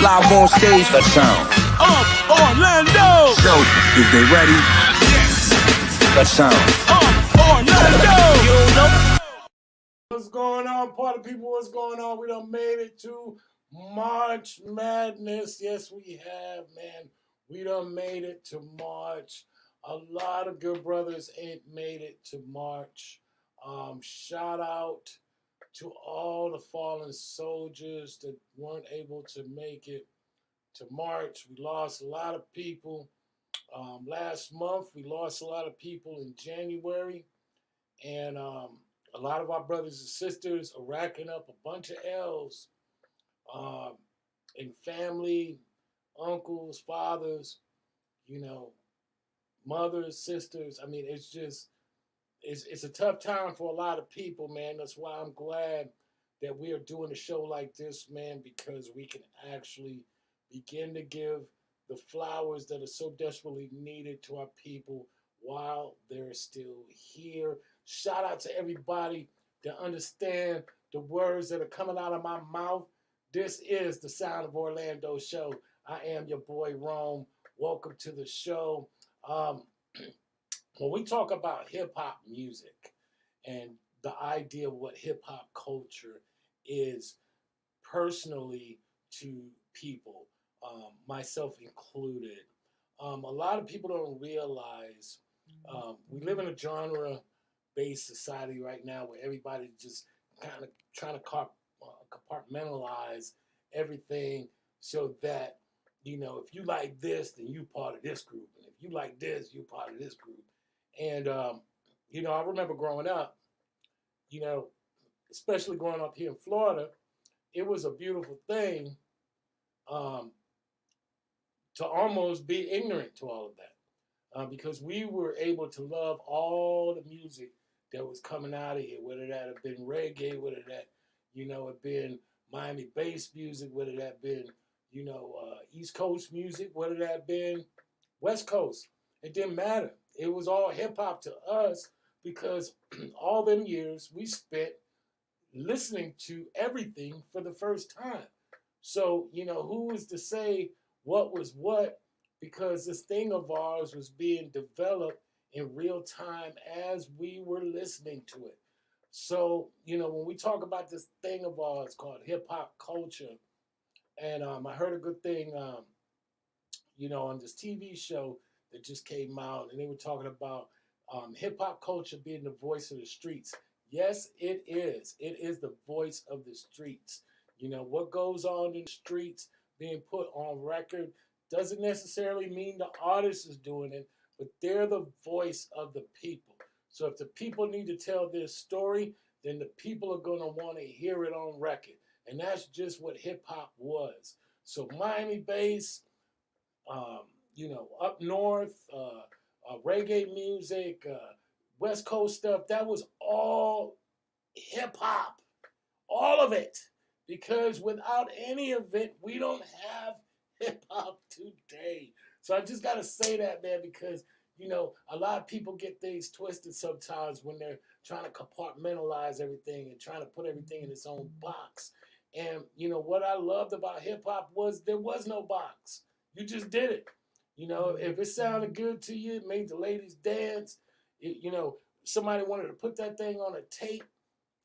Live on stage. That sound. Orlando. So, is they ready? That sound. Orlando. You know. What's going on, party people? What's going on? We done made it to March Madness. Yes, we have, man. We done made it to March. A lot of good brothers ain't made it to March. Shout out to all the fallen soldiers that weren't able to make it to March. We lost a lot of people. Last month, we lost a lot of people in January. And a lot of our brothers and sisters are racking up a bunch of L's in family, uncles, fathers, mothers, sisters. I mean, it's a tough time for a lot of people, man. That's why I'm glad that we are doing a show like this, man, because we can actually begin to give the flowers that are so desperately needed to our people while they're still here. Shout out to everybody that understand the words that are coming out of my mouth. This is the Sound of Orlando show. I am your boy Rome. Welcome to the show. When we talk about hip-hop music and the idea of what hip-hop culture is personally to people, myself included, a lot of people don't realize we live in a genre-based society right now where everybody's just kind of trying to compartmentalize everything so that, if you like this, then you part of this group. And if you like this, you're part of this group. And, I remember growing up, especially growing up here in Florida, it was a beautiful thing to almost be ignorant to all of that. Because we were able to love all the music that was coming out of here, whether that had been reggae, whether that, had been Miami bass music, whether that had been, East Coast music, whether that had been West Coast. It didn't matter. It was all hip hop to us because all them years we spent listening to everything for the first time. So, who was to say what was what? Because this thing of ours was being developed in real time as we were listening to it. So, when we talk about this thing of ours called hip hop culture, and I heard a good thing, on this TV show that just came out, and they were talking about hip hop culture being the voice of the streets. Yes, it is. It is the voice of the streets. What goes on in the streets being put on record doesn't necessarily mean the artist is doing it, but they're the voice of the people. So if the people need to tell their story, then the people are going to want to hear it on record. And that's just what hip-hop was. So Miami bass, up north, reggae music, West Coast stuff, that was all hip-hop. All of it. Because without any of it, we don't have hip-hop today. So I just got to say that, man, because, a lot of people get things twisted sometimes when they're trying to compartmentalize everything and trying to put everything in its own box. And, what I loved about hip-hop was there was no box. You just did it. If it sounded good to you, it made the ladies dance. Somebody wanted to put that thing on a tape.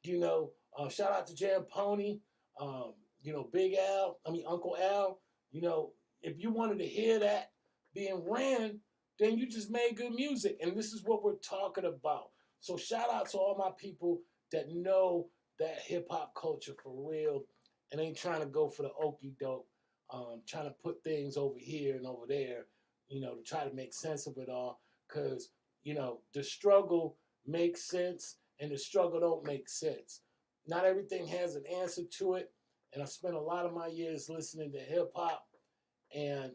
Shout out to Jam Pony. Big Al, Uncle Al, if you wanted to hear that being ran, then you just made good music. And this is what we're talking about. So shout out to all my people that know that hip hop culture for real and ain't trying to go for the okie doke, trying to put things over here and over there, to try to make sense of it all. Cause, the struggle makes sense and the struggle don't make sense. Not everything has an answer to it. And I spent a lot of my years listening to hip hop. And,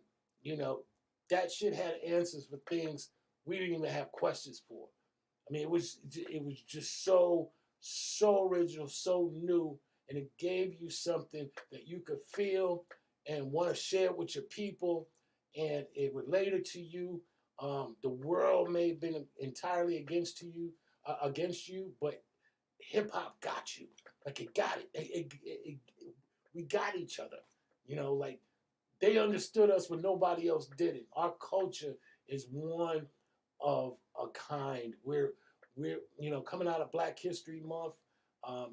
that shit had answers for things we didn't even have questions for. It was just so original, so new. And it gave you something that you could feel and want to share with your people. And it related to you. The world may have been entirely against you, but hip hop got you. Like it got it. We got each other. they understood us when nobody else did it. Our culture is one of a kind. We're coming out of Black History Month.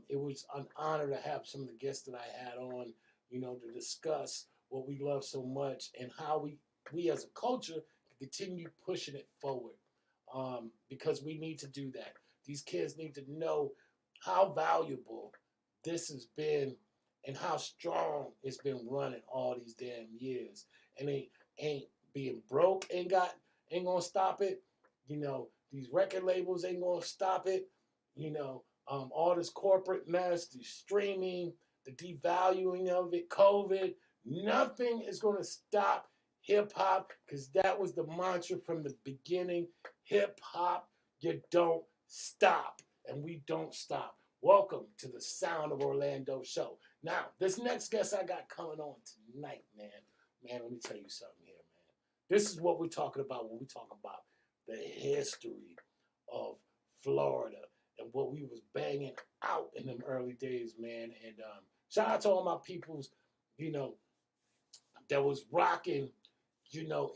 It was an honor to have some of the guests that I had on, to discuss what we love so much and how we as a culture continue pushing it forward. Because we need to do that. These kids need to know how valuable this has been and how strong it's been running all these damn years. And they ain't being broke, ain't gonna stop it. These record labels ain't gonna stop it. All this corporate mess, the streaming, the devaluing of it, COVID, nothing is gonna stop hip hop because that was the mantra from the beginning. Hip hop, you don't stop, and we don't stop. Welcome to the Sound of Orlando show. Now, this next guest I got coming on tonight, man, let me tell you something here, man. This is what we're talking about when we talk about the history of Florida and what we was banging out in them early days, man. And shout out to all my peoples, that was rocking,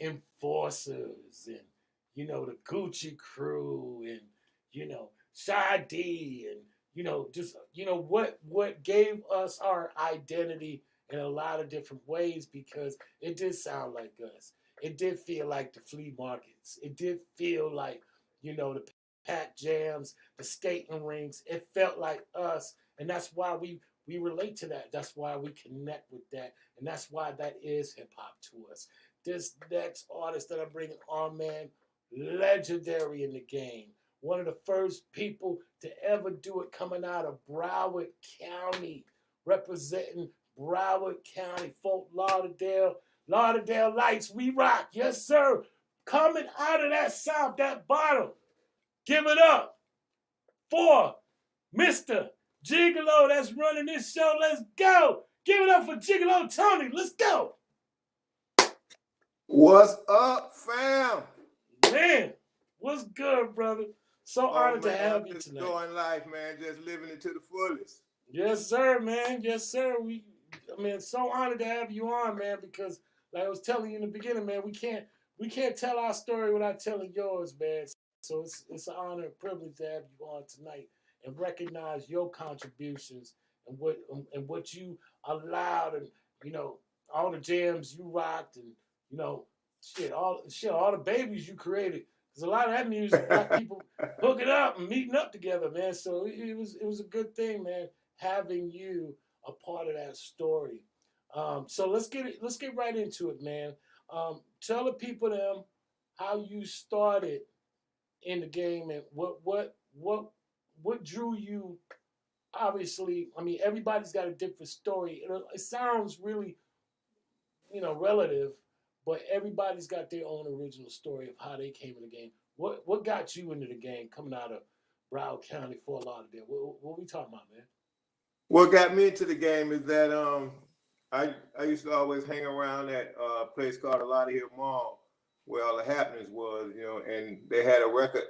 Enforcers and, the Gucci Crew and, Shy D and, just what gave us our identity in a lot of different ways because it did sound like us. It did feel like the flea markets. It did feel like, the pack jams, the skating rinks. It felt like us, and that's why we relate to that. That's why we connect with that, and that's why that is hip hop to us. This next artist that I'm bringing on, man, legendary in the game. One of the first people to ever do it coming out of Broward County, representing Broward County, Fort Lauderdale, Lights, we rock, yes sir. Coming out of that South, that bottom, give it up for Mr. Gigolo that's running this show. Let's go. Give it up for Gigolo Tony. Let's go. What's up, fam? Man, what's good, brother? So honored to have you tonight. Enjoying life, man. Just living it to the fullest. Yes, sir, man. Yes, sir. So honored to have you on, man, because like I was telling you in the beginning, man, we can't tell our story without telling yours, man. So it's an honor and privilege to have you on tonight and recognize your contributions and what you allowed and all the jams you rocked and all the babies you created. There's a lot of that music, black people hooking up and meeting up together, man. So it was a good thing, man, having you a part of that story. So let's get right into it, man. Tell the people them how you started in the game and what drew you. Obviously, I mean everybody's got a different story. It sounds really, relative, but everybody's got their own original story of how they came in the game. What got you into the game coming out of Broward County, Fort Lauderdale? What we talking about, man? What got me into the game is that I used to always hang around that place called the Lauderdale Mall where all the happenings was, and they had a record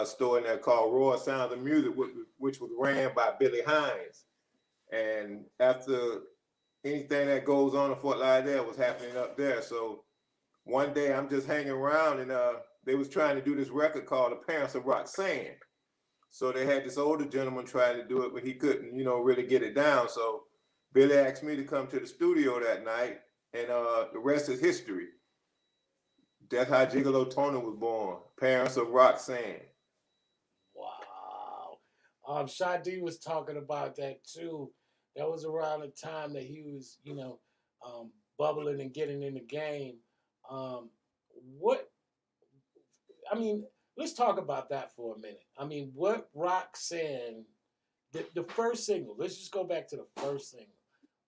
store in there called Raw Sounds of Music, which was ran by Billy Hines. And after anything that goes on in Fort Lauderdale was happening up there. So one day I'm just hanging around and they was trying to do this record called The Parents of Roxanne. So they had this older gentleman trying to do it, but he couldn't, really get it down. So Billy asked me to come to the studio that night and the rest is history. That's how Gigolo Tony was born, Parents of Roxanne. Wow. Shadi was talking about that too. That was around the time that he was, bubbling and getting in the game. Let's talk about that for a minute. I mean, what Roxanne, the first single, let's just go back to the first single.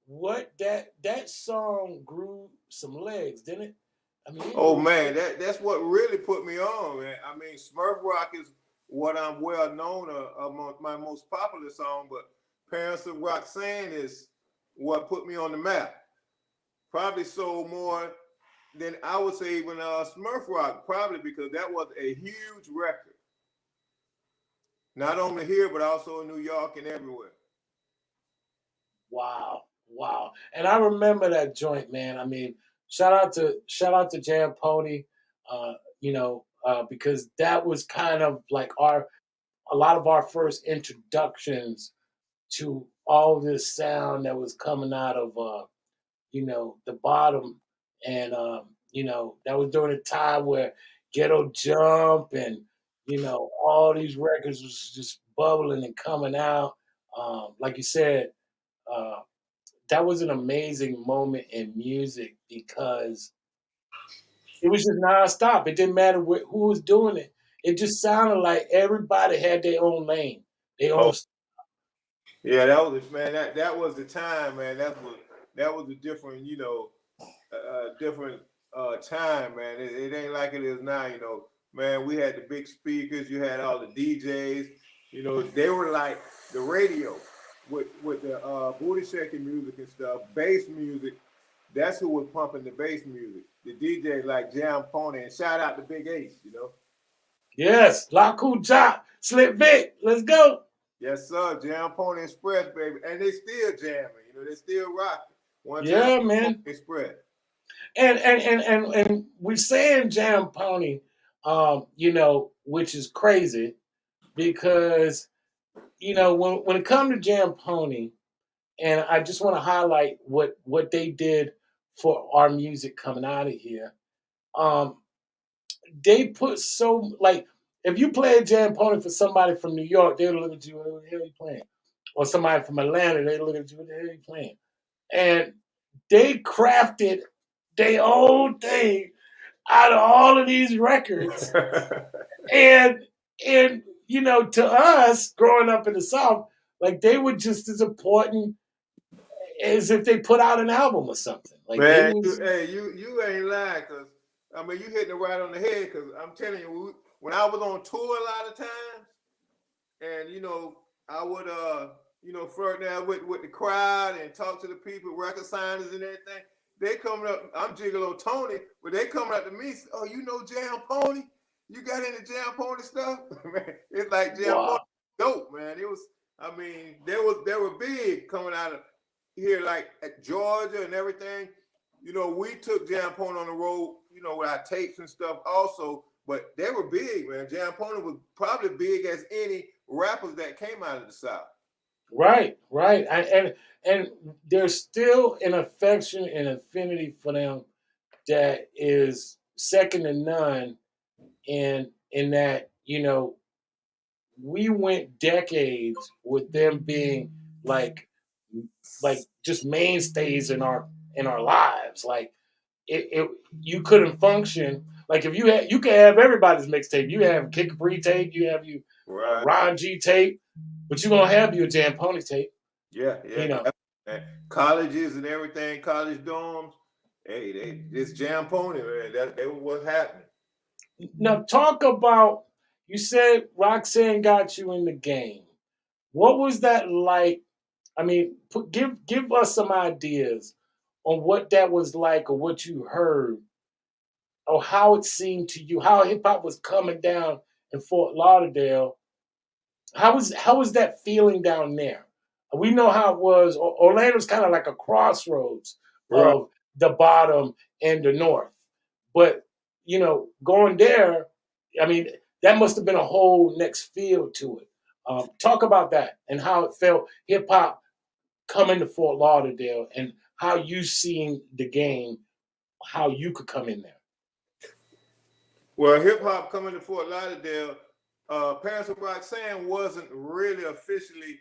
What that song grew some legs, didn't it? Man, that's what really put me on, man. I mean, Smurf Rock is what I'm well known of my most popular song, but Parents of Roxanne is what put me on the map. Probably sold more than I would say even Smurf Rock, probably because that was a huge record. Not only here, but also in New York and everywhere. Wow. Wow. And I remember that joint, man. I mean, shout out to Jam Pony, because that was kind of like a lot of our first introductions to all this sound that was coming out of the bottom. And that was during a time where Ghetto Jump and all these records was just bubbling and coming out. Like you said, uh, that was an amazing moment in music because it was just nonstop. It didn't matter who was doing it. It just sounded like everybody had their own lane, their own. Oh, yeah, that was man. That was the time, man. That was a different, different time, man. It ain't like it is now, Man, we had the big speakers. You had all the DJs. They were like the radio with the booty shaking music and stuff, bass music. That's who was pumping the bass music. The DJ like Jam Pony, and shout out to Big Ace. Yes, La Cool Chop, Slip Vic, let's go. Yes, sir. Jam Pony Express, baby. And they still jamming, they still rocking. One Yeah, time man. Express. And we're saying Jam Pony, which is crazy because when it comes to Jam Pony, and I just want to highlight what they did for our music coming out of here. They put so like if you play a Jam Pony for somebody from New York, they'll look at you, what the hell are you playing? Or somebody from Atlanta, they look at you, what the hell are you playing? And they crafted their own thing out of all of these records. and to us growing up in the South, like they were just as important as if they put out an album or something. Like man, you ain't lying, cause I mean you hitting it right on the head. Cause I'm telling you, when I was on tour a lot of times, and I would flirt there with the crowd and talk to the people, record signers and everything. They coming up. I'm Gigolo Tony, but they coming up to me. Oh, Jam Pony? You got into Jam Pony stuff? Man, it's like Jam Pony dope, man. It was. I mean, they were big coming out of here, like at Georgia and everything. We took Jam Pony on the road, with our tapes and stuff also. But they were big, man. Jam Pony was probably big as any rappers that came out of the South. Right. And there's still an affection and affinity for them that is second to none. In that, we went decades with them being like just mainstays in our lives. Like you couldn't function. Like if you can have everybody's mixtape. You have Kid Capri tape. You have Ron G tape, but you're gonna have your Jam Pony tape. Yeah. And colleges and everything, college dorms. Hey, it's Jam Pony, man. That was what's happening. Now talk about. You said Roxanne got you in the game. What was that like? I mean, give us some ideas on what that was like, or what you heard, or how it seemed to you, how hip hop was coming down in Fort Lauderdale. How was that feeling down there? We know how it was. Orlando's kind of like a crossroads of the bottom and the north. But going there, I mean, that must have been a whole next feel to it. Talk about that and how it felt hip hop coming to Fort Lauderdale and how you seeing the game, how you could come in there. Well, hip hop coming to Fort Lauderdale, Parents of Roxanne wasn't really officially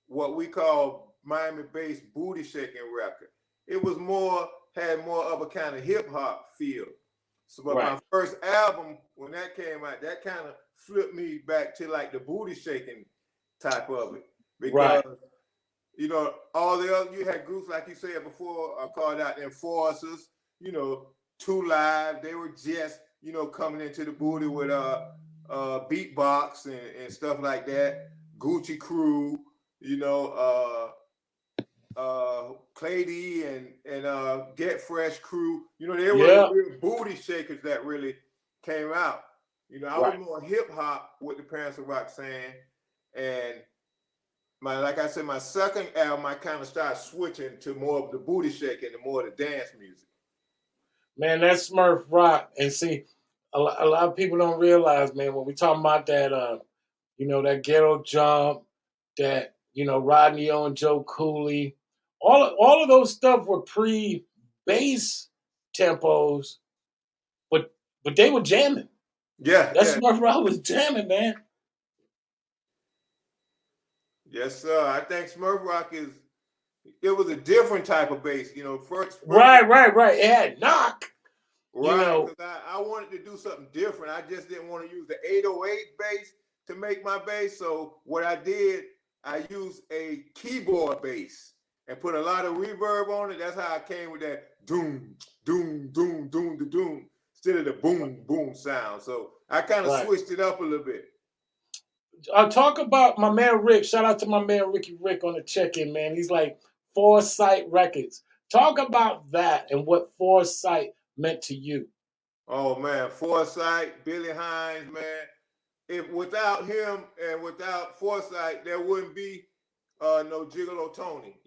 what we call Miami-based booty shaking record. It was had more of a kind of hip hop feel. So, but my first album, when that came out, that kind of flipped me back to like the booty shaking type of it, because all the other, you had groups like you said before, called out Enforcers, 2 Live. They were just coming into the booty with beatbox and stuff like that. Gucci Crew, Clay D and Get Fresh Crew. They were real booty shakers that really came out. I was more hip hop with the Parents of Roxanne, and like I said, my second album, I kind of started switching to more of the booty shaking and more of the dance music. Man, that's Smurf rock. And see, a lot of people don't realize, man, when we talking about that, that ghetto jump, that Rodney O and Joe Cooley, all of those stuff were pre-bass tempos, but they were jamming. Yeah, That yeah. Smurf rock was jamming, man. Yes, sir. I think Smurf rock it was a different type of bass. First Right. It had knock. right, because I wanted to do something different. I just didn't want to use the 808 bass to make my bass. So what I did, I used a keyboard bass and put a lot of reverb on it. That's how I came with that doom, doom, doom, doom, doom, doom, instead of the boom, boom sound. So I kind of switched it up a little bit. Talk about my man Rick. Shout out to my man Ricky Rick on the check-in, man. He's like Foresight Records. Talk about that and what Foresight meant to you. Oh man, Foresight, Billy Hines, man. If without him and without Foresight, there wouldn't be no Gigolo Tony.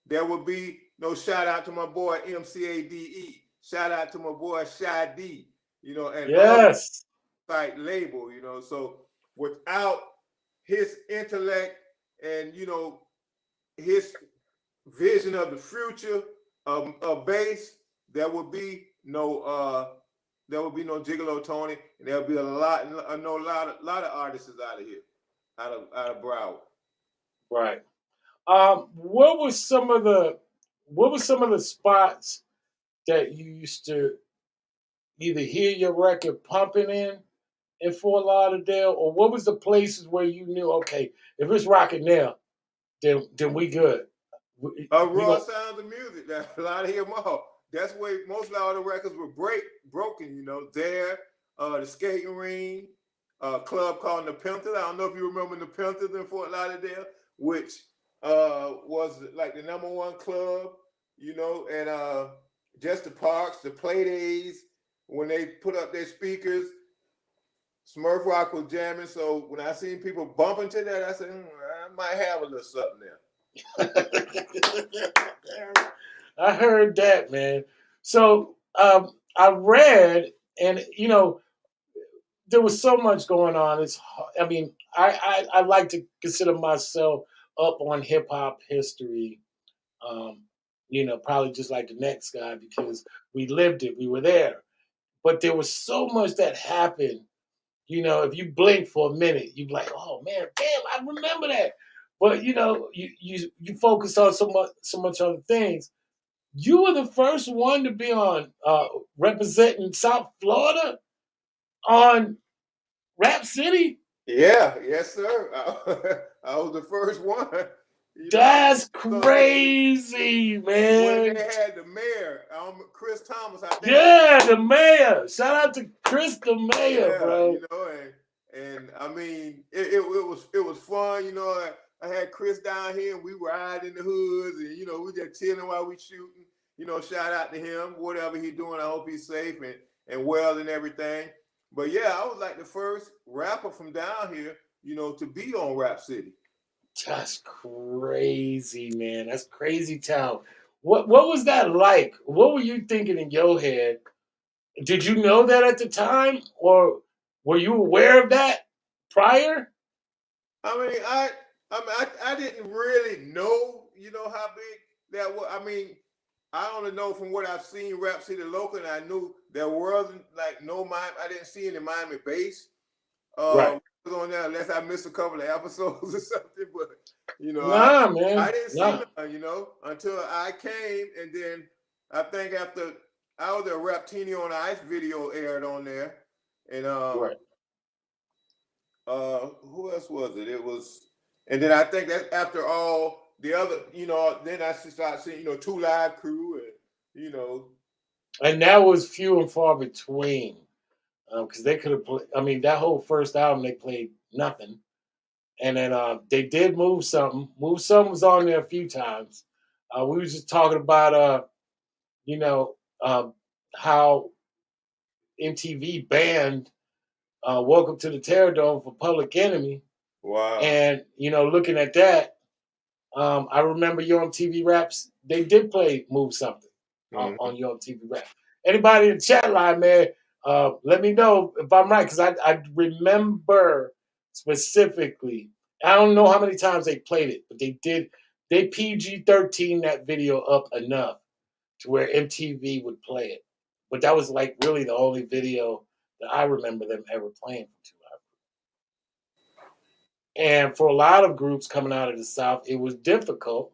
There would be no shout out to my boy MCADE. Shout out to my boy Shy D. And yes, Foresight label. So without his intellect and his vision of the future of bass, there would be no Gigolo Tony, and there'll be a lot of artists out of here, out of Broward. Right. What were some of the spots that you used to either hear your record pumping in Fort Lauderdale, or what was the places where you knew, okay, if it's rocking there, then we good? Raw sounds of music, that Lauderdale Mall. That's where most of the records were broken. There, the skating ring, a club called the Panthers. I don't know if you remember the Panthers in Fort Lauderdale, which was like the #1 club. And just the parks, the play days, when they put up their speakers, Smurf rock was jamming. So when I seen people bumping to that, I said, I might have a little something there. I heard that, man. So I read, and there was so much going on. I like to consider myself up on hip hop history. Probably just like the next guy because we lived it, we were there. But there was so much that happened. If you blink for a minute, you'd be like, "Oh man, damn, I remember that." But you focus on so much other things. You were the first one to be on representing South Florida on Rap City. Yeah, yes, sir. I was the first one. That's crazy, man. When they had the mayor, Chris Thomas, I think. Yeah, the mayor. Shout out to Chris the mayor, bro. And I mean, it was fun. I had Chris down here, and we ride in the hoods, and we just chilling while we shooting. Shout out to him. Whatever he's doing, I hope he's safe and well and everything. But yeah, I was like the first rapper from down here, to be on Rap City. That's crazy, man. That's crazy town. What was that like? What were you thinking in your head? Did you know that at the time, or were you aware of that prior? I mean, I didn't really know, how big that was. I mean, I only know from what I've seen Rap City local, and I knew there wasn't like no Miami. I didn't see any Miami bass Right. on there unless I missed a couple of episodes or something. But man, I didn't see none, until I came, and then I think after I was there, Raptini on Ice video aired on there, and right. Who else was it? It was, and then I think that after all the other, then I started seeing, 2 Live Crew, and And that was few and far between, because they could have played. I mean, that whole first album they played nothing, and then they did move something. Move something was on there a few times. We was just talking about how MTV banned Welcome to the Terror Dome for Public Enemy. Wow. And looking at that, I remember Yo MTV Raps. They did play Move Something Mhm. on Yo MTV Rap. Anybody in the chat line, man, let me know if I'm right, because I remember specifically. I don't know how many times they played it, but they did. They PG-13 that video up enough to where MTV would play it. But that was like really the only video that I remember them ever playing for 2 hours. And for a lot of groups coming out of the South, it was difficult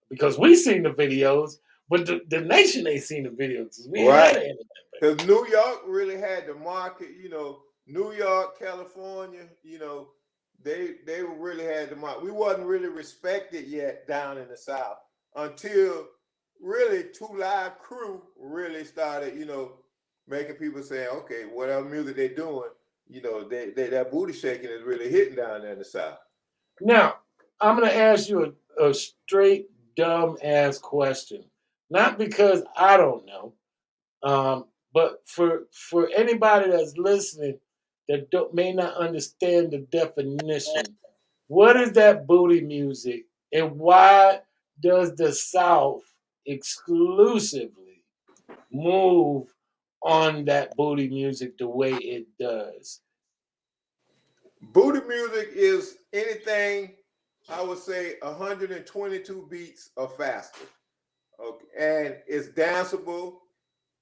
because we seen the videos, but the nation ain't seen the videos 'cause we ain't had Right. the internet. Because New York really had the market, New York, California, they really had the market. We wasn't really respected yet down in the South until really Two Live Crew really started, making people say, okay, whatever music they're doing, that booty shaking is really hitting down there in the South. Now, I'm gonna ask you a straight dumb ass question. Not because I don't know, but for anybody that's listening that may not understand the definition, what is that booty music, and why does the South exclusively move on that booty music the way it does? Booty music is anything, I would say, 122 beats or faster. Okay. And it's danceable.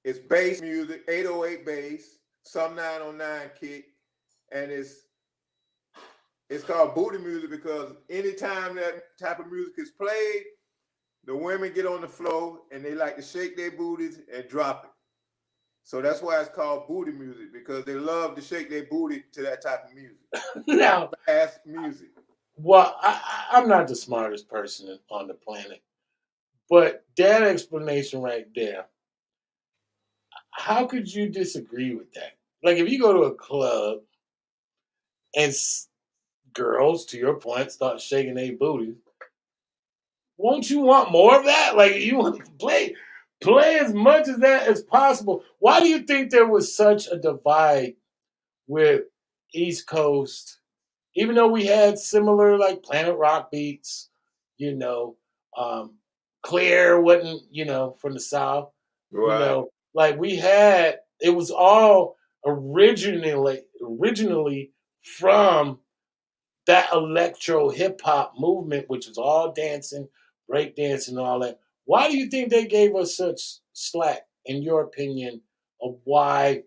It's bass music, 808 bass, some 909 kick, and it's called booty music because anytime that type of music is played, the women get on the floor and they like to shake their booties and drop it. So that's why it's called booty music, because they love to shake their booty to that type of music. Now, Fast music. well, I'm not the smartest person on the planet, but that explanation right there, how could you disagree with that? Like, if you go to a club and girls, to your point, start shaking their booty, won't you want more of that? Like, you want to play as much of that as possible. Why do you think there was such a divide with East Coast, even though we had similar like Planet Rock beats, you know, um, Clear wasn't, from the South, Right. like we had, it was all originally from that electro hip hop movement, which was all dancing, break dancing, and all that. Why do you think they gave us such slack, in your opinion, of why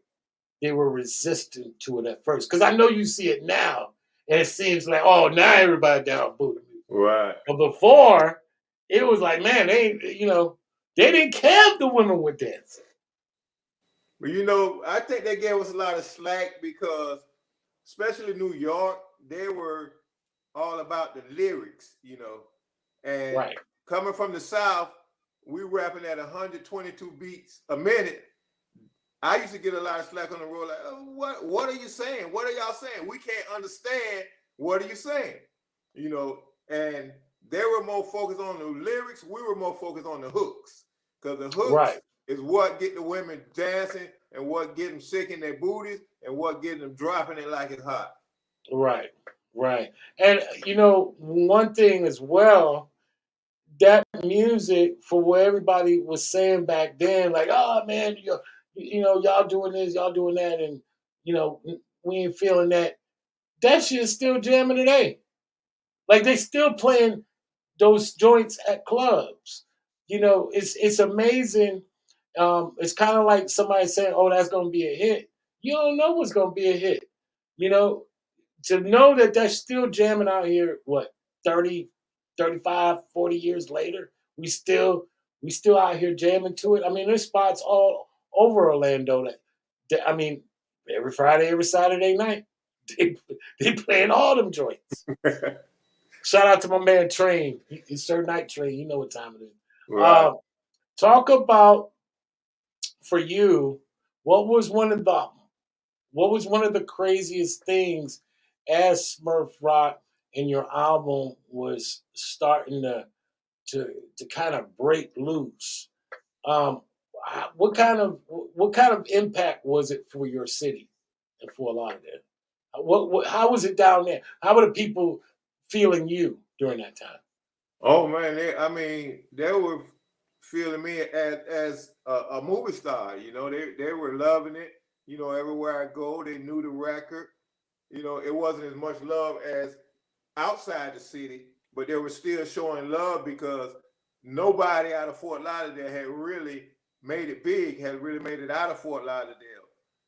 they were resistant to it at first? Because I know you see it now, and it seems like, oh, now everybody down booty music. Right. But before, it was like, man, they didn't care if the women were dancing. But I think they gave us a lot of slack because, especially New York, they were all about the lyrics, And Right. coming from the South, we rapping at 122 beats a minute. I used to get a lot of slack on the road, like, oh, what are you saying? What are y'all saying? We can't understand. What are you saying? And they were more focused on the lyrics. We were more focused on the hooks, because the hooks Right. is what get the women dancing and what get them shaking their booties and what get them dropping it like it's hot. Right. Right. And one thing as well, that music, for what everybody was saying back then, like, oh man, y'all doing this, y'all doing that, and we ain't feeling that. That shit's still jamming today. Like they still playing those joints at clubs. It's amazing. It's kind of like somebody saying, "Oh, that's going to be a hit." You don't know what's going to be a hit. You know, to know that that's still jamming out here, what, 30, 35, 40 years later, we still out here jamming to it. I mean, there's spots all over Orlando that I mean, every Friday, every Saturday night, they playing all them joints. Shout out to my man Train. He's Sir Night Train. You know what time it is. Right. Talk about, for you, what was one of the craziest things as Smurf Rock and your album was starting to kind of break loose? Um, what kind of impact was it for your city and for a lot of it? How was it down there? How were the people feeling you during that time? Oh man, I mean, they were feeling me as a movie star. You know, they were loving it. You know, everywhere I go, they knew the record. You know, it wasn't as much love as outside the city, but they were still showing love because nobody out of Fort Lauderdale had really made it big, had really made it out of Fort Lauderdale.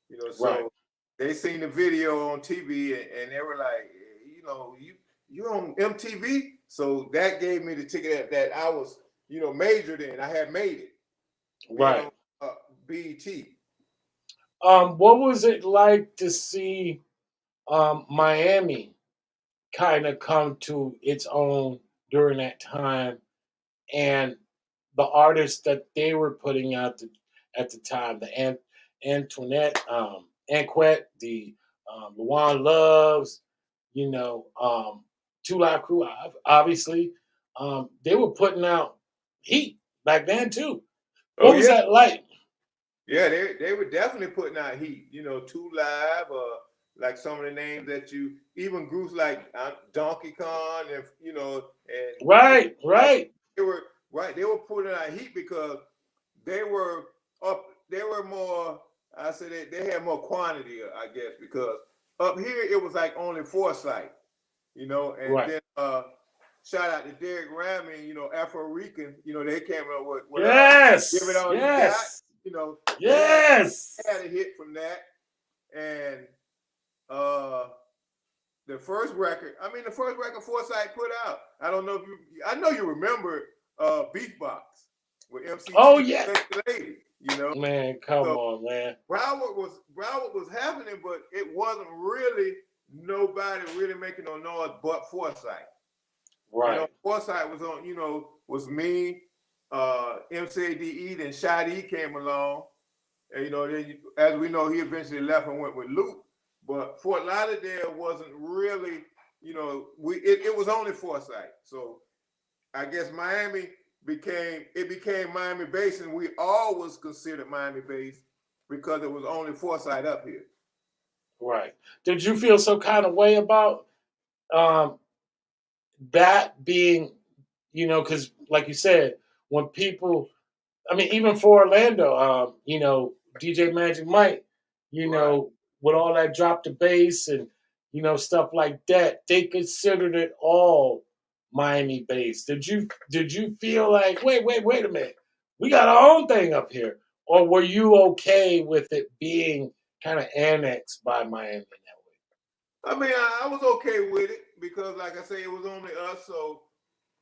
You know, Right. so they seen the video on TV and they were like, you know, you're on MTV, so that gave me the ticket that I was, you know, majored in. I had made it being Right. on BET. What was it like to see Miami kind of come to its own during that time, and the artists that they were putting out at the time, the Antoinette, Anquette, the Luan Loves, you know, Two Live Crew, obviously, they were putting out heat back then too. Oh What was yeah, that like? yeah, they were definitely putting out heat. You know, Two Live, like some of the names that you even groups like Donkey Kong and you know and Right, right, they were right. They were putting out heat because they were up. They were more. I said they had more quantity, I guess, because up here it was like only Foresight, you know, and right. then shout out to Derek Ramey, you know, Afro Rican, you know, they came up with Give It Yes, All You Got, yes, you know, they had yes. a hit from that, and uh the first record, I mean, the first record Foresight put out. I don't know if you, I know you remember Beatbox with Oh MCT yeah, Lady, you know. man, come So on, man. Broward was happening, but it wasn't really nobody really making no noise but Foresight. And Right, Foresight was on, you know, was me, MCADE, then Shadi came along. And, you know, then as we know, he eventually left and went with Luke. But Fort Lauderdale wasn't really, you know, it was only Foresight. So I guess Miami became Miami Bass, and we always considered Miami Bass because it was only Foresight up here. right. Did you feel some kind of way about um, that being, because like you said, when people, I mean, even for Orlando, DJ Magic Mike, you Right. know, with all that drop the bass and stuff like that, they considered it all Miami bass. Did you feel like wait a minute, we got our own thing up here, or were you okay with it being kind of annexed by Miami in that I mean, I was okay with it because, like I say, it was only us. So,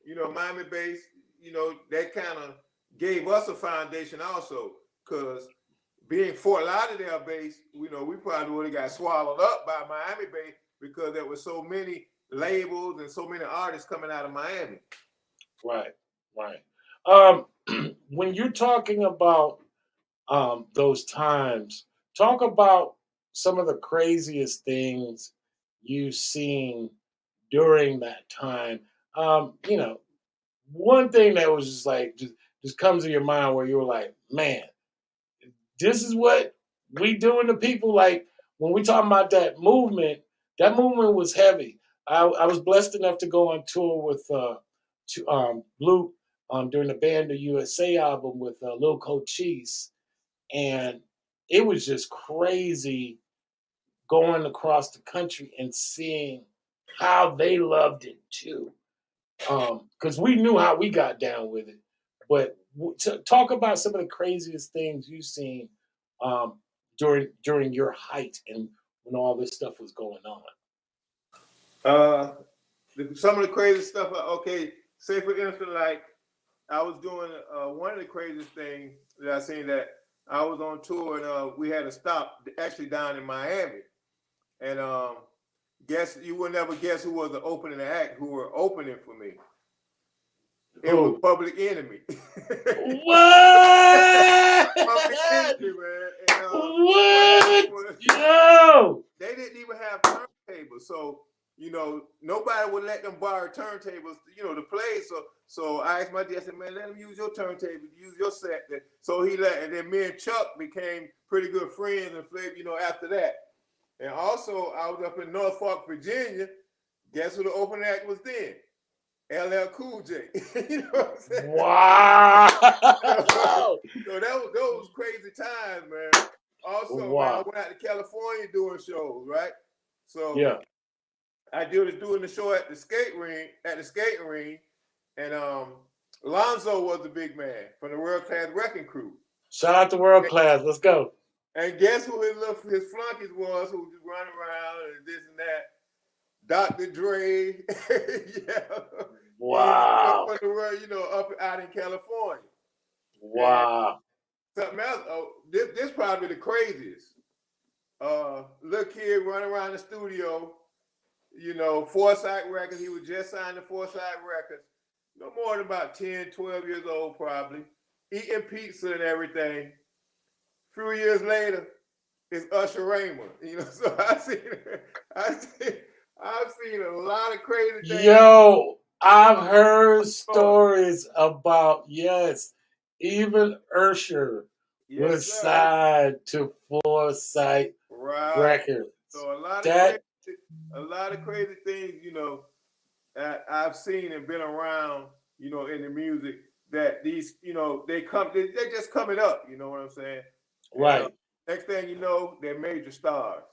you know, Miami Bass, you know, that kind of gave us a foundation also because being Fort Lauderdale based, you know, we probably would have got swallowed up by Miami Bass because there were so many labels and so many artists coming out of Miami. way? Right, right. When you're talking about those times. Talk about some of the craziest things you've seen during that time. One thing that was just comes to your mind where you were like, man, this is what we doing to people. Like when we talking about that movement was heavy. I was blessed enough to go on tour with Blue during the Band of USA album with Lil Cochise, and it was just crazy going across the country and seeing how they loved it too. Because we knew how we got down with it, but talk about some of the craziest things you've seen um, during your height and when all this stuff was going on. Uh, some of the crazy stuff. Okay, say for instance, like I was doing one of the craziest things that I seen that I was on tour and we had to stop actually down in Miami. And guess you will never guess who was the opening act who were opening for me. It was Who? Public Enemy. What? Public Enemy, man. And what happened What? was Yo! they didn't even have turntables, so you know nobody would let them borrow turntables, you know, to play. So I asked my dad, I said, man, let them use your turntable, use your set. So he let, and then me and Chuck became pretty good friends and played, you know, after that. And also I was up in Norfolk, Virginia. Guess who the opening act was then? LL Cool J. You know what I'm saying? Wow. So those crazy times, man. Also, man, I Wow. went out to California doing shows, right? So Yeah. I was doing the show at the skating ring, and Lonzo was the big man from the World Class Wrecking Crew. Shout out to World Class. Let's go. And guess who his flunkies was who was running around and this and that? Dr. Dre, yeah, Wow. from the world, up out in California. Wow. And something else. Oh, this probably the craziest. Little kid running around the studio. Foresight Records. He was just signed to Foresight Records. No more than about 10, 12 years old, probably. Eating pizza and everything. A few years later, it's Usher Raymond. So I've seen a lot of crazy things. Yo, I've heard stories about, yes, even Usher was signed to Foresight Records. So a lot of crazy things, that I've seen and been around, in the music that these, they're just coming up, you know what I'm saying? Right. And, next thing you know, they're major stars.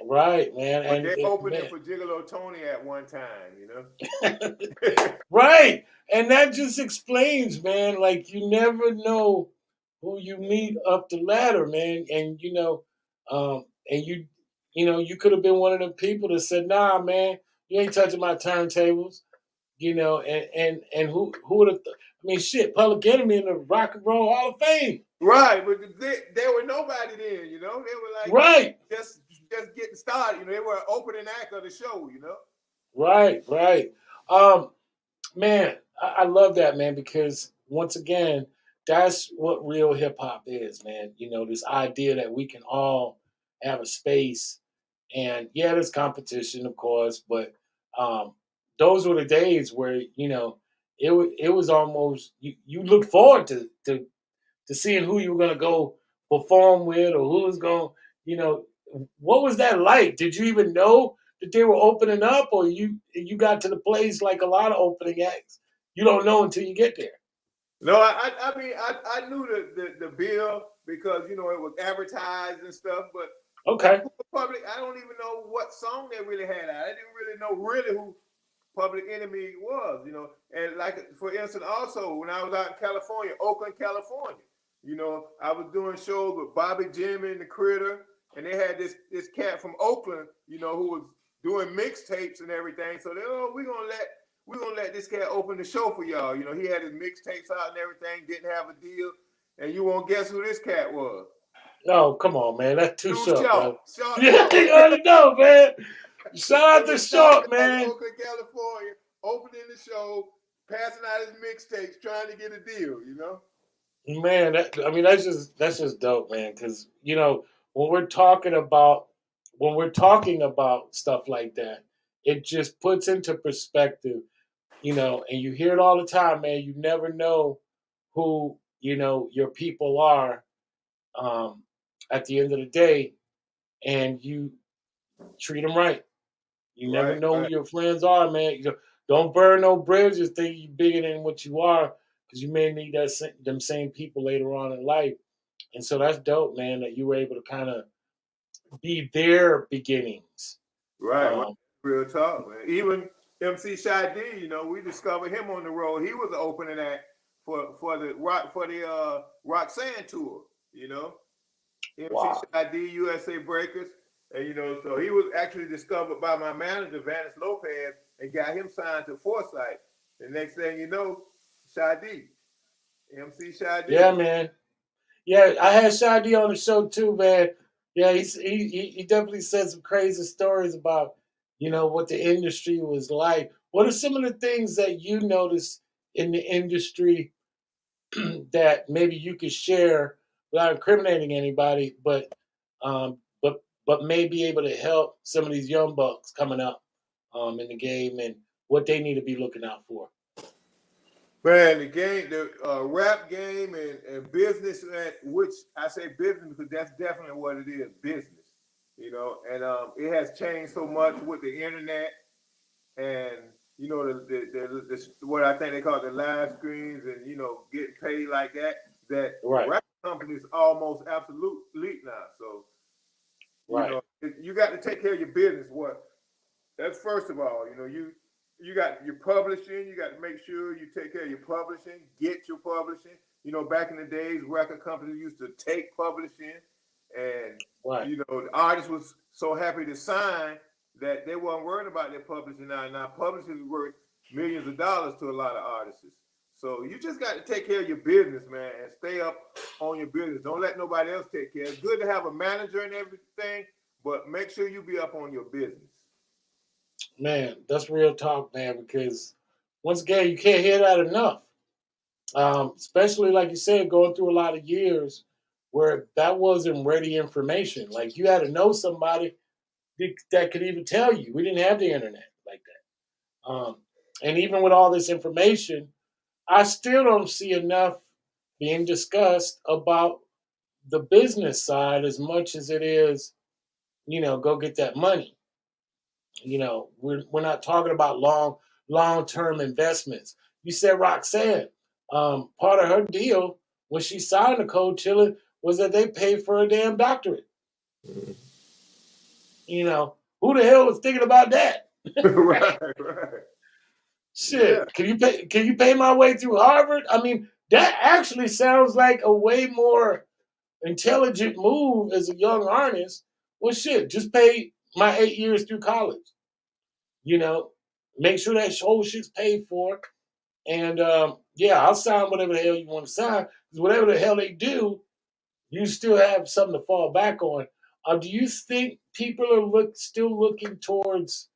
Right, man. But they opened it for Gigolo Tony at one time, Right. And that just explains, man, like you never know who you meet up the ladder, man. And and you could have been one of them people that said, nah, man, you ain't touching my turntables. And who would have I mean shit, Public Enemy in the Rock and Roll Hall of Fame. Right, but there were nobody then, they were like just getting started, they were an opening act of the show, Right. Man, I love that, man, because once again, that's what real hip hop is, man. This idea that we can all have a space, and yeah, there's competition, of course, but those were the days where it was almost you look forward to seeing who you were gonna go perform with or who was going. What was that like? Did you even know that they were opening up, or you got to the place like a lot of opening acts? You don't know until you get there. No, I mean I knew the bill because it was advertised and stuff, but Okay. Public, I don't even know what song they really had out. I didn't really know who Public Enemy was, And like for instance, also when I was out in California, Oakland, California, I was doing shows with Bobby Jimmy and the Critter, and they had this cat from Oakland, who was doing mixtapes and everything. So we're gonna let this cat open the show for y'all. He had his mixtapes out and everything, didn't have a deal, and you won't guess who this cat was. No, come on, man. That's too short, bro. Short. Yeah, you already know, man. Shout out to Short, man. Oakland, California, opening the show, passing out his mixtapes, trying to get a deal, Man, that's just dope, man. Because when we're talking about stuff like that, it just puts into perspective, and you hear it all the time, man. You never know who your people are at the end of the day, and you treat them right. You never know who your friends are, man. Don't burn no bridges. Think you're bigger than what you are, because you may need them same people later on in life. And so that's dope, man, that you were able to kind of be their beginnings. Right. Real talk, man. Even MC Shy D, we discovered him on the road. He was the opening act for the Roxanne tour, MC Shy D, USA Breakers. And so he was actually discovered by my manager, Vanis Lopez, and got him signed to Foresight. The next thing you know, Shy D. MC Shy D. Yeah, man. Yeah, I had Shy D on the show too, man. Yeah, he definitely said some crazy stories about, what the industry was like. What are some of the things that you noticed in the industry that maybe you could share without incriminating anybody, but may be able to help some of these young bucks coming up in the game and what they need to be looking out for? Man, the rap game and business, which I say business because that's definitely what it is, business, and it has changed so much with the internet and you know, what I think they call the live screens and, you know, getting paid like that, that Right. record companies almost absolute elite now. So, you Right. know, you got to take care of your business. That's first of all, you know, you got your publishing, you got to make sure you take care of your publishing, get your publishing. You know, back in the days, record companies used to take publishing, and Right. you know, the artist was so happy to sign that they weren't worried about their publishing. Now publishing is worth millions of dollars to a lot of artists. So you just got to take care of your business, man, and stay up on your business. Don't let nobody else take care. It's good to have a manager and everything, but make sure you be up on your business. Man, that's real talk, man, because once again, you can't hear that enough. Especially like you said, going through a lot of years where that wasn't ready information. Like you had to know somebody that could even tell you. We didn't have the internet like that. And even with all this information, I still don't see enough being discussed about the business side as much as it is, go get that money. We're not talking about long-term investments. You said Roxanne, part of her deal when she signed the Coachella was that they paid for a damn doctorate. Mm-hmm. Who the hell was thinking about that? Right. Shit, Yeah. Can you pay my way through Harvard? I mean, that actually sounds like a way more intelligent move as a young artist. Well, shit, just pay my 8 years through college. You know, make sure that whole shit's paid for. And yeah, I'll sign whatever the hell you want to sign. Because whatever the hell they do, you still have something to fall back on. Do you think people are still looking towards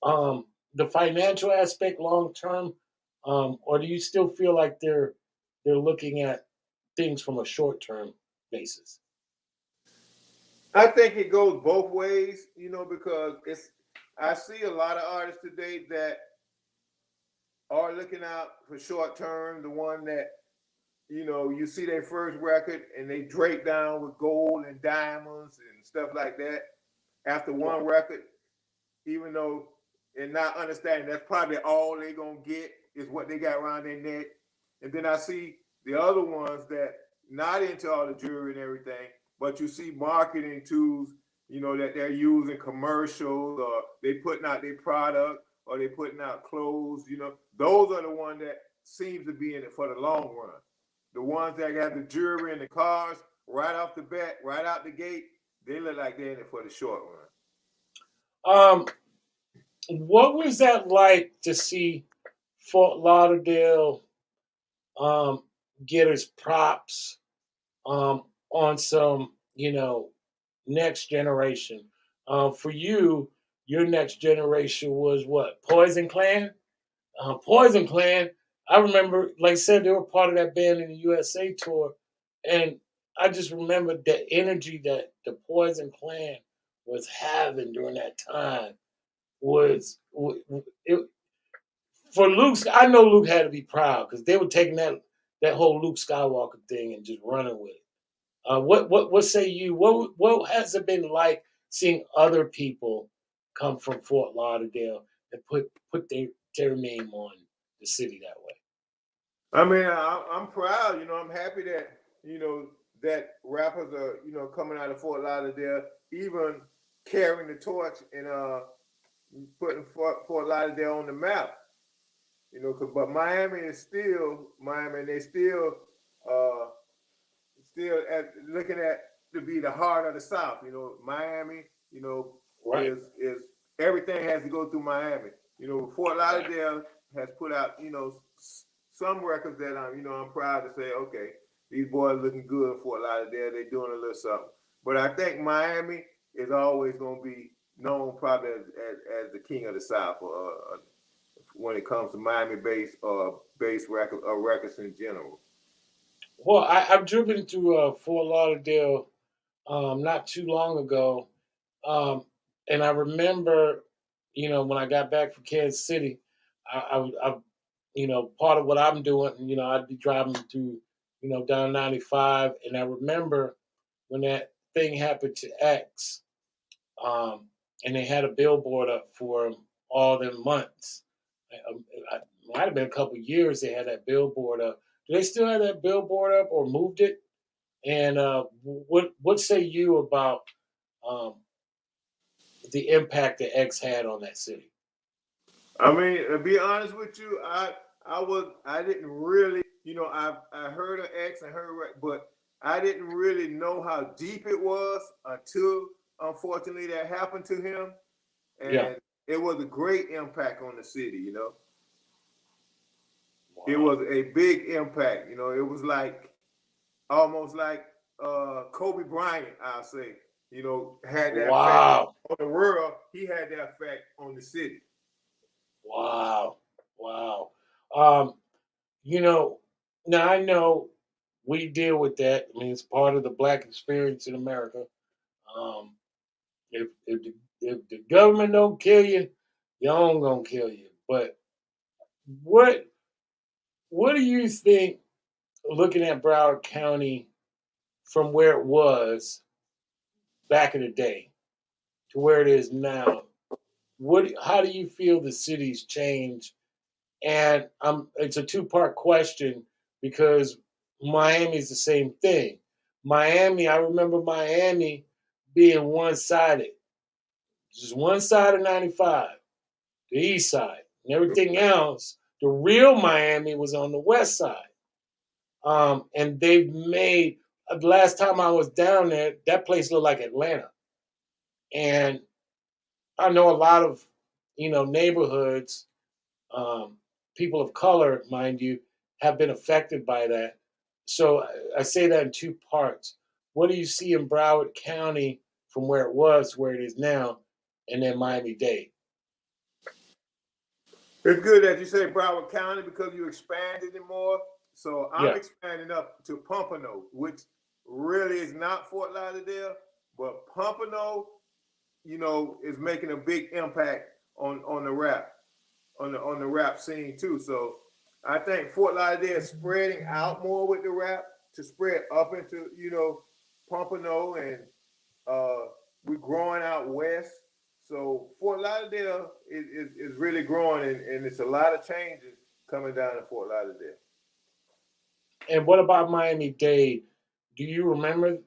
the financial aspect long term, or do you still feel like they're looking at things from a short term basis? I think it goes both ways, you know, because I see a lot of artists today that are looking out for short term, the one that, you know, you see their first record and they drape down with gold and diamonds and stuff like that after one record, even though and not understanding that's probably all they gonna get is what they got around their neck. And then I see the other ones that not into all the jewelry and everything, but you see marketing tools, you know, that they're using commercials or they putting out their product or they putting out clothes, you know, those are the ones that seems to be in it for the long run. The ones that got the jewelry and the cars right off the bat, right out the gate, they look like they're in it for the short run. Um, what was that like to see Fort Lauderdale get its props on some, next generation? For you, your next generation was what? Poison Clan? Poison Clan, I remember, like I said, they were part of that band in the USA tour. And I just remember the energy that the Poison Clan was having during that time was it, for Luke. I know Luke had to be proud because they were taking that whole Luke Skywalker thing and just running with it. What say you? What has it been like seeing other people come from Fort Lauderdale and put their name on the city that way? I mean, I'm proud. You know, I'm happy that you know that rappers are coming out of Fort Lauderdale, even carrying the torch and putting Fort Lauderdale on the map. You know, but Miami is still Miami, and they uh, still looking at to be the heart of the South. You know, Miami. You know, Right. is everything has to go through Miami. You know, Fort Lauderdale has put out some records that I'm proud to say, okay, these boys looking good in Fort Lauderdale. They're doing a little something. But I think Miami is always going to be known probably as the king of the South when it comes to Miami-based records in general. Well, I've driven through Fort Lauderdale not too long ago, um, and I remember, when I got back from Kansas City, I part of what I'm doing, I'd be driving through, down 95, and I remember when that thing happened to X, and they had a billboard up for him all them months. I might have been a couple years they had that billboard up. Do they still have that billboard up or moved it? And what say you about um, the impact that X had on that city? I mean, to be honest with you, I didn't really, I heard of X and but I didn't really know how deep it was until unfortunately that happened to him, Yeah. and it was a great impact on the city. It Wow. was a big impact. It was like almost like Kobe Bryant, I'll say. Had that effect Wow. on the world. He had that effect on the city. Wow. Wow. Um, you know, now I know we deal with that. I mean, it's part of the black experience in America. Um, if the government don't kill you, your own gonna kill you. But what what do you think, looking at Broward County from where it was back in the day to where it is now? How do you feel the city's changed? And it's a two-part question because Miami is the same thing. Miami, I remember Miami being one-sided, just one side of 95, the east side, and everything else. The real Miami was on the west side. And they've made the last time I was down there, that place looked like Atlanta. And I know a lot of neighborhoods, um, people of color, mind you, have been affected by that. So I say that in two parts. What do you see in Broward County from where it was to where it is now, and then Miami Dade? It's good that you say Broward County because you expanded it more. So I'm Yeah. expanding up to Pompano, which really is not Fort Lauderdale, but Pompano, is making a big impact on the rap, on the rap scene too. So I think Fort Lauderdale is spreading out more with the rap to spread up into, Pompano, and we're growing out west. So Fort Lauderdale is really growing, and it's a lot of changes coming down to Fort Lauderdale. And what about Miami Dade? Do you remember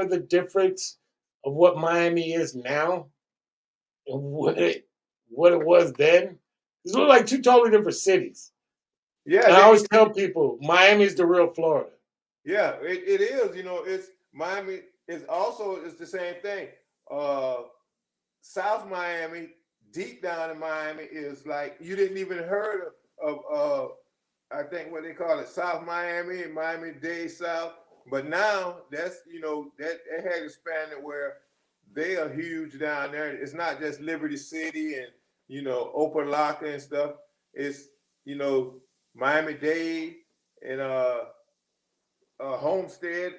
the difference of what Miami is now and what it was then? These look like two totally different cities. Yeah, And I always tell people Miami is the real Florida. yeah, it is. It's Miami. It's the same thing. Uh, South Miami, deep down in Miami, is like you didn't even heard of I think what they call it, South Miami and Miami-Dade South. But now that's that has expanded where they are huge down there. It's not just Liberty City and Opelika and stuff. It's you know Miami-Dade and Homestead.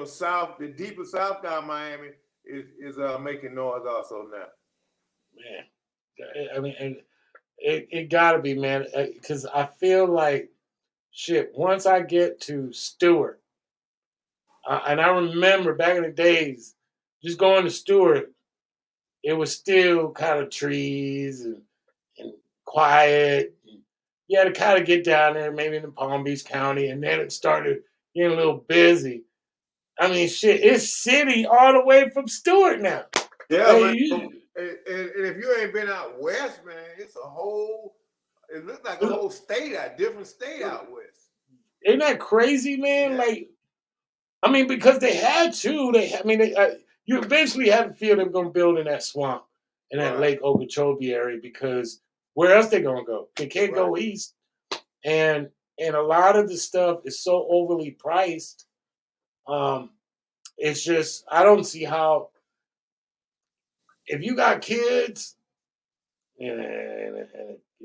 South, the deeper south down Miami is making noise also now. Man, I mean, and it gotta be, man, because I feel like shit. Once I get to Stewart, and I remember back in the days, just going to Stewart, it was still kind of trees and quiet. And you had to kind of get down there, maybe in the Palm Beach County, and then it started getting a little busy. I mean, shit, it's city all the way from Stewart now. Yeah, Hey, man. And if you ain't been out west, man, it's a whole. It looks like a whole state out, different state out west. Isn't that crazy, man? Yeah. Like, I mean, because they had to. You eventually had to feel they were going to build in that swamp, in that Right. Lake Okeechobee area, because where else they going to go? They can't go east, and a lot of the stuff is so overly priced. Um, it's just I don't see how if you got kids and a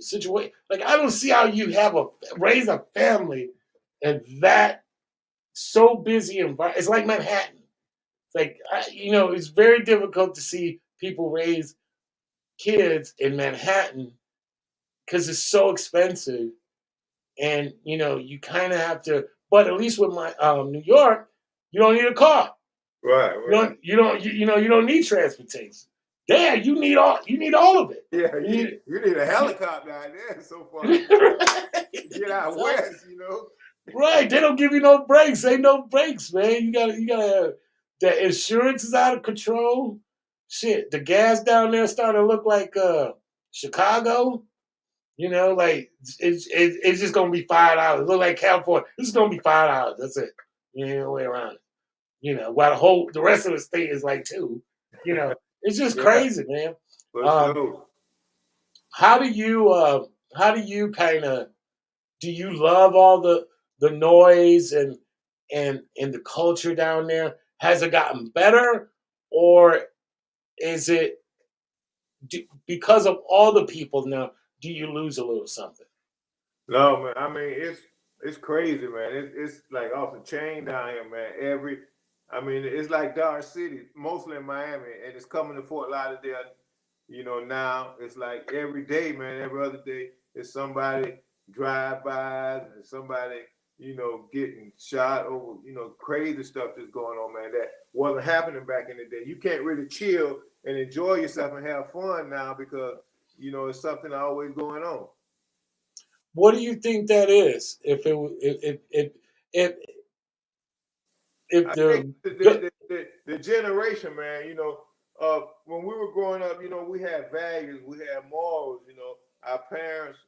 situation like I don't see how you raise a family and that so busy environment. It's like Manhattan. It's like it's very difficult to see people raise kids in Manhattan because it's so expensive, and you kind of have to. But at least with my New York, you don't need a car. Right. You don't need transportation. There, you need all of it. Yeah, you need a helicopter out there so far. Right. Get out west, you know. Right. They don't give you no breaks. Ain't no breaks, man. You gotta have the insurance is out of control. Shit, the gas down there starting to look like Chicago. You know, like it's just gonna be $5. Look like California. This is gonna be $5. That's it. You ain't no way around it. You know, while the rest of the state is like $2. You know, it's just crazy, man. For Um, sure. how do you kind of do you love all the noise and the culture down there? Has it gotten better, or is it because of all the people now? Do you lose a little something? No, man. I mean, it's crazy, man. It's like off the chain down here, man. I mean, it's like Dodge City, mostly in Miami, and it's coming to Fort Lauderdale. You know, now it's like every day, man. Every other day, is somebody drive-bys and somebody, getting shot over. Crazy stuff that's going on, man. That wasn't happening back in the day. You can't really chill and enjoy yourself and have fun now because it's something always going on. What do you think that is? If I think the the generation, man, when we were growing up, we had values, we had morals, our parents,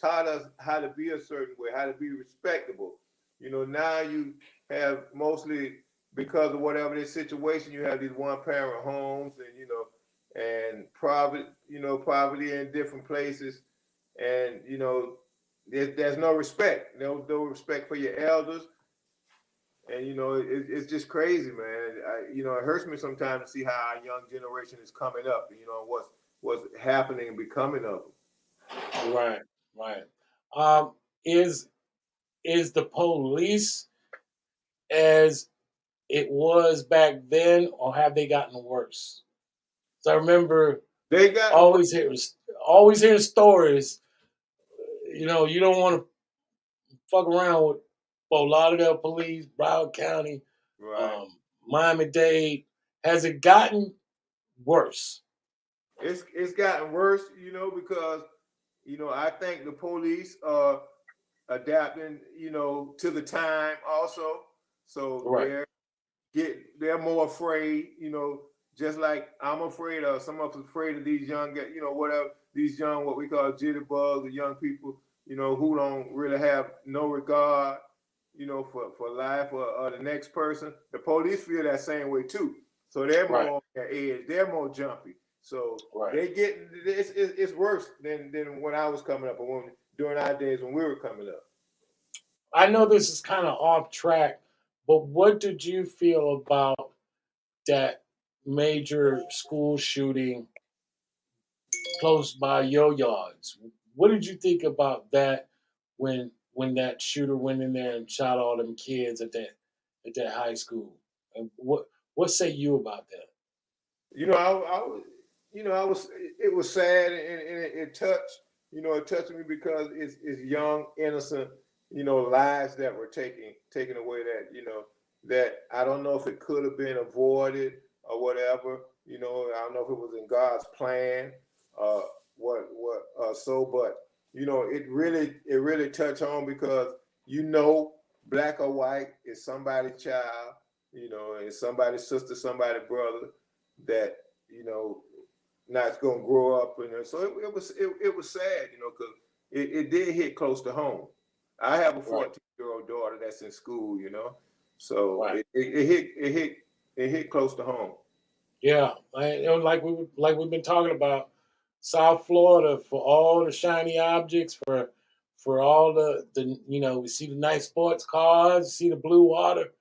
taught us how to be a certain way, how to be respectable. Now you have mostly because of whatever the situation, you have these one parent homes and poverty in different places. And, there's no respect, no respect for your elders. And it's just crazy, man. It hurts me sometimes to see how our young generation is coming up. What's happening and becoming of them. right, right. Um, is the police as it was back then, or have they gotten worse? So I remember They got always hearing stories. You don't want to fuck around with Fort Lauderdale police, Broward County, right. um, Miami-Dade. Has it gotten worse? It's gotten worse, because I think the police are adapting, to the time also. So Right, they're more afraid, just like I'm afraid of. Some of us afraid of these young, whatever these young, what we call jitterbugs, the young people, who don't really have no regard, for life or the next person. The police feel that same way too. So they're right, more on their edge. They're more jumpy. So right. they get it's worse than when I was coming up, or during our days when we were coming up. I know this is kind of off track, but what did you feel about that major school shooting close by your yards? What did you think about that when that shooter went in there and shot all them kids at that high school? And what say you about that? I was, I was. It was sad and it touched. It touched me because it's young, innocent, lives that were taken away. That I don't know if it could have been avoided or whatever. I don't know if it was in God's plan. Uh, but it really touched home because black or white is somebody's child. It's somebody's sister, somebody's brother that you know not going to grow up. So it was sad, because it did hit close to home. I have a Right, 14-year-old daughter that's in school, so right. it hit close to home. Yeah, like we've been talking about South Florida for all the shiny objects, for all the we see the nice sports cars, see the blue water.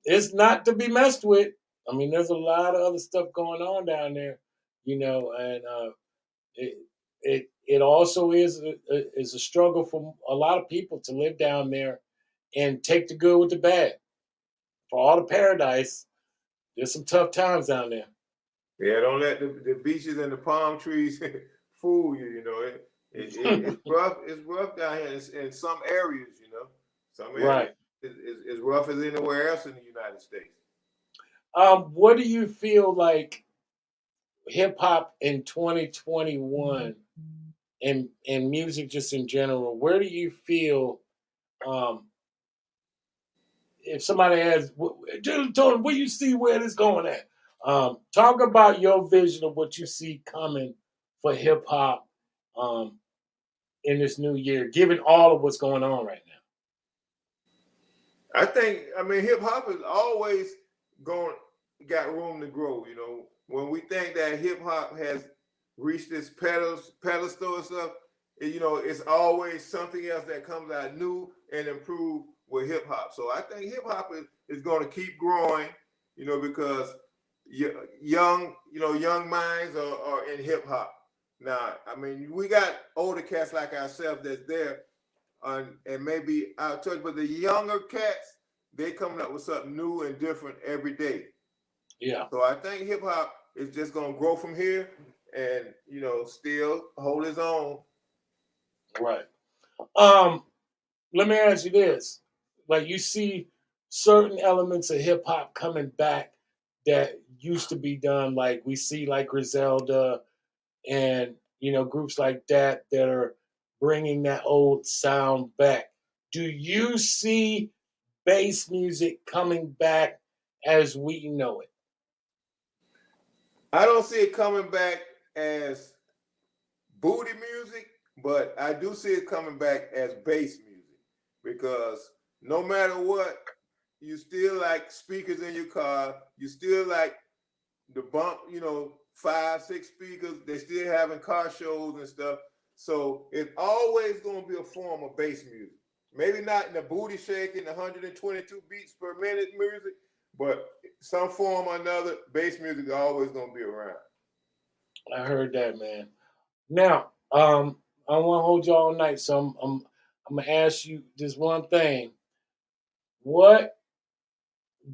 It's not to be messed with. I mean, there's a lot of other stuff going on down there, and it it also is a struggle for a lot of people to live down there and take the good with the bad. For all the paradise, there's some tough times down there. Yeah, don't let the beaches and the palm trees fool you. It's rough. It's rough down here in some areas. Some areas Right. is rough as anywhere else in the United States. What do you feel like? hip hop in 2021 and music just in general, where do you feel um, if somebody asks, Tony, where you see where this going at? Talk about your vision of what you see coming for hip hop in this new year, given all of what's going on right now. I mean, hip hop is always got room to grow. You know, when we think that hip hop has reached its pedestal and stuff, you know, it's always something else that comes out new and improved with hip hop. So I think hip hop is going to keep growing, you know, because young minds are in hip hop. Now, I mean, we got older cats like ourselves that's there and maybe out touch, but the younger cats, they coming up with something new and different every day. Yeah. So I think hip hop is just gonna grow from here and, you know, still hold its own. Right. Let me ask you this. Like you see certain elements of hip hop coming back that used to be done, like we see like Griselda and groups like that that are bringing that old sound back. Do you see bass music coming back as we know it? I don't see it coming back as booty music, but I do see it coming back as bass music because no matter what, you still like speakers in your car. You still like the bump, 5, 6 speakers. They still having car shows and stuff. So it's always going to be a form of bass music. Maybe not in the booty shaking, 122 beats per minute music, but some form or another, bass music is always going to be around. I heard that, man. Now, I don't want to hold you all night, so I'm gonna ask you this one thing. What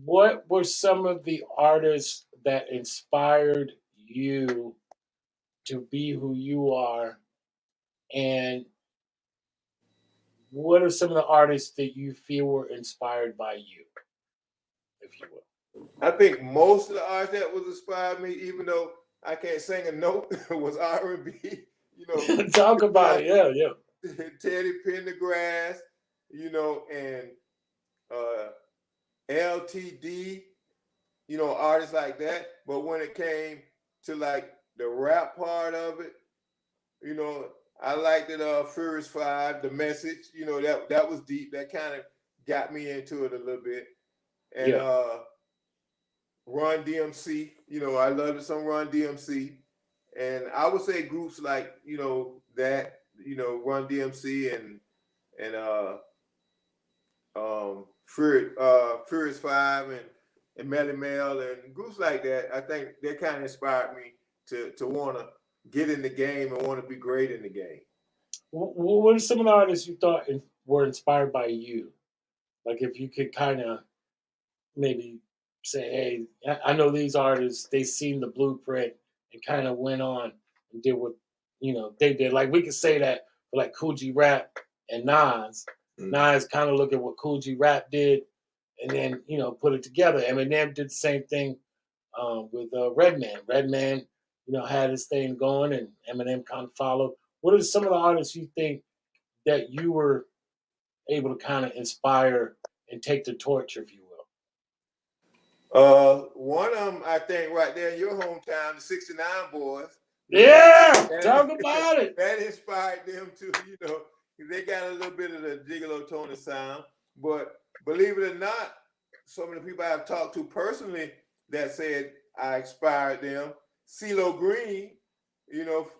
were some of the artists that inspired you to be who you are, and what are some of the artists that you feel were inspired by you, if you will? I think most of the artists that was inspired me, even though I can't sing a note, was R&B. Talk about it. Yeah. Teddy Pendergrass, and LTD, artists like that. But when it came to like the rap part of it, I liked it. Furious 5, The Message, that was deep. That kind of got me into it a little bit. And Run DMC, I loved some Run DMC. And I would say groups like, Run DMC and Furious 5 and Melly Mel and groups like that. I think they kind of inspired me to want to get in the game and want to be great in the game. What are some of the artists you thought were inspired by you? Like if you could kind of maybe say, hey, I know these artists, they seen the blueprint and kind of went on and did what they did. Like we could say that for like Kool G Rap and Nas. Mm-hmm. Nas kind of look at what Kool G Rap did and then put it together. Eminem did the same thing with Redman. Redman, had his thing going and Eminem kind of followed. What are some of the artists you think that you were able to kind of inspire and take the torch, if you will? One of them, I think, right there in your hometown, the 69 Boys. Yeah, talk about it. That inspired them too, They got a little bit of the Gigolo Tony sound. But believe it or not, some of the people I've talked to personally that said I inspired them. CeeLo Green,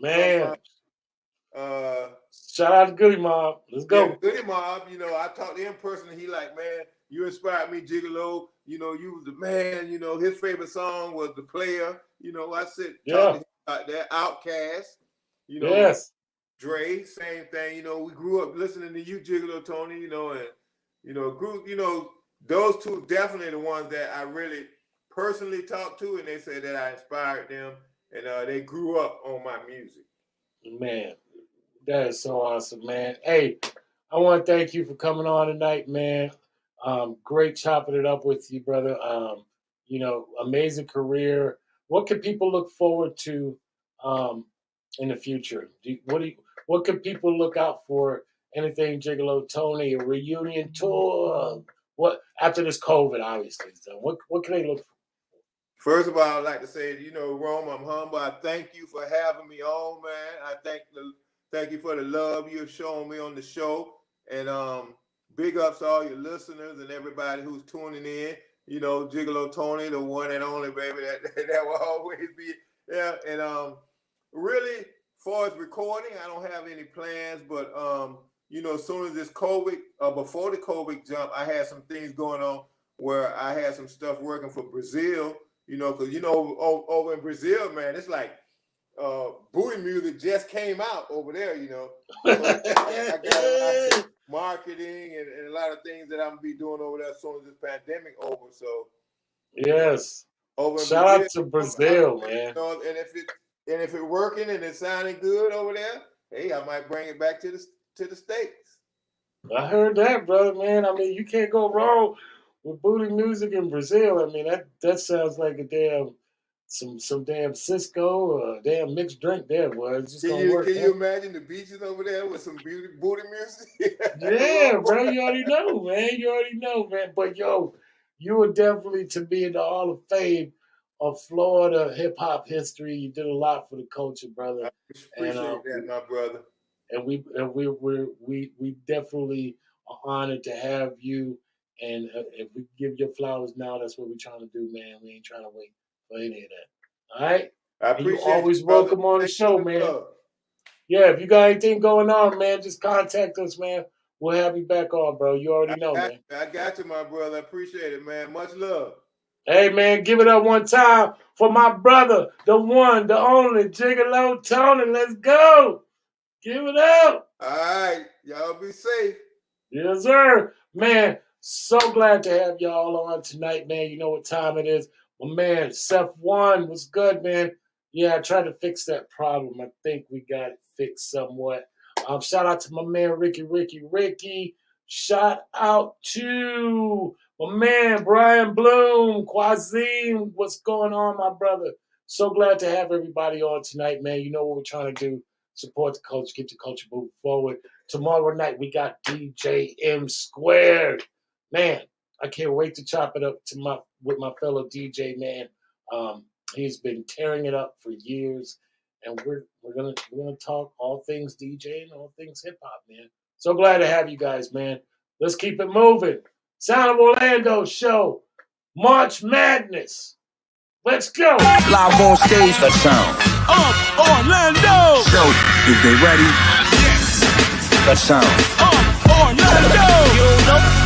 man. From, shout out to Goody Mob. Let's go. Yeah, Goody Mob, I talked to him personally. He like, man, you inspired me, Gigolo. You was the man. His favorite song was The Player. I said, talk to him about that. Outkast. Yes. Dre, same thing. We grew up listening to you, Gigolo Tony. And those two definitely the ones that I really personally talked to, and they said that I inspired them, and they grew up on my music. Man, that is so awesome, man. Hey, I want to thank you for coming on tonight, man. Great chopping it up with you, brother. Amazing career. what can people look forward to in the future? What can people look out for? Anything Gigolo Tony, a reunion tour? What after this COVID obviously is done? What can they look for? First of all, I'd like to say, Rome, I'm humble. I thank you for having me on, man. I thank you for the love you've shown me on the show. And big ups to all your listeners and everybody who's tuning in. Gigolo Tony, the one and only, baby, that will always be there. And really, as far as recording, I don't have any plans, but as soon as this COVID, before the COVID jump, I had some things going on where I had some stuff working for Brazil. Because over in Brazil, man, it's like booty music just came out over there. So I got a lot of marketing and a lot of things that I'm gonna be doing over there as soon as this pandemic over. So yes, over in shout out to Brazil, man. And if it's working and it's sounding good over there, hey, I might bring it back to the States. I heard that, brother, man. I mean, you can't go wrong with booty music in Brazil. I mean, that sounds like a damn some damn Cisco or a damn mixed drink there, boy. It's just gonna work. Can you imagine the beaches over there with some booty music? Yeah, bro. You already know, man. But yo, you were definitely to be in the Hall of Fame of Florida hip hop history. You did a lot for the culture, brother. I appreciate that, my brother. And we definitely are honored to have you. And if we give your flowers now, that's what we're trying to do, man. We ain't trying to wait for any of that. All right? I appreciate you. Always welcome on the show, man. Love. Yeah, if you got anything going on, man, just contact us, man. We'll have you back on, bro. You already know, man. I got you, my brother. I appreciate it, man. Much love. Hey, man, give it up one time for my brother, the one, the only, Gigolo Tony. Let's go. Give it up. All right. Y'all be safe. Yes, sir. Man, so glad to have y'all on tonight, man. You know what time it is. My man, Seth One, was good, man. Yeah, I tried to fix that problem. I think we got it fixed somewhat. Shout out to my man, Ricky. Shout out to my man, Brian Bloom, Quazim. What's going on, my brother? So glad to have everybody on tonight, man. You know what we're trying to do. Support the culture, get the culture moving forward. Tomorrow night, we got DJ M Squared. Man, I can't wait to chop it up with my fellow DJ, man. He's been tearing it up for years, and we're gonna talk all things DJ and all things hip hop, man. So glad to have you guys, man. Let's keep it moving. Sound of Orlando show, March Madness. Let's go. Live on stage. The sound. Orlando. So, is they ready? Yes. The sound. Orlando. You know.